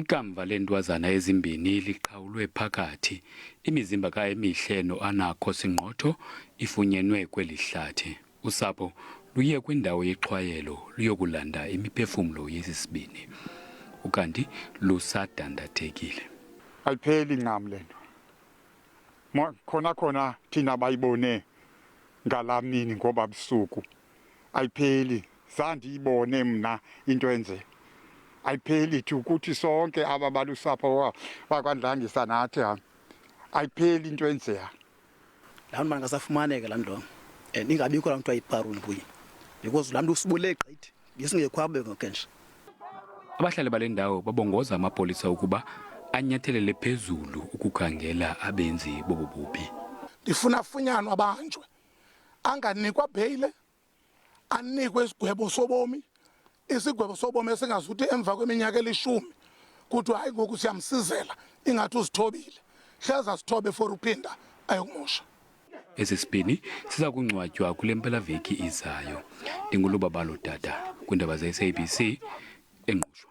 Ikamva lentwazana ezimbini liqhawulwe phakathi. Imizimba kaEmihle noAnakho Singqotho ifunyenwe kweli hlathi. Usapho luye kwindawo yexhwayelo luyokulanda imiphefumlo yesisibini. Ukanti lusadandathekile. Ayipheli ncam le nto. Khona thina bayibone ngalamini ngoba busuku. Ayipheli. Zandiyibone mna into enze. Ayipheli ukuthi sonke aba balusapho bakwadlangisa nathi ayipheli into enzeya. Laa nto mangasafumaneka laa nto ingabikho laa nto ayiparuni kuye because laa nto usibule gqithi ngesingekho abe ngokensha. Abahlali bale ndawo babongoza amapolisa ukuba anyathelele phezulu ukukhangela abenzi bobu bubi. Ndifuna afunyanwe abanjwe, anganikwa bheyile, anikwe isigwebo sobomi. Isigwebo sobomi esingazuthi emva kweminyaka elishumi kuthi hayi ngoku siyamsizela ingathi uzithobile. Hleza sithobe for uphinda ayokumosha. Esi sibini siza kungcwatywa kule mpelaveki izayo. Ndingulubabalo Dada, kwiindaba ze SABC eNgqushwa.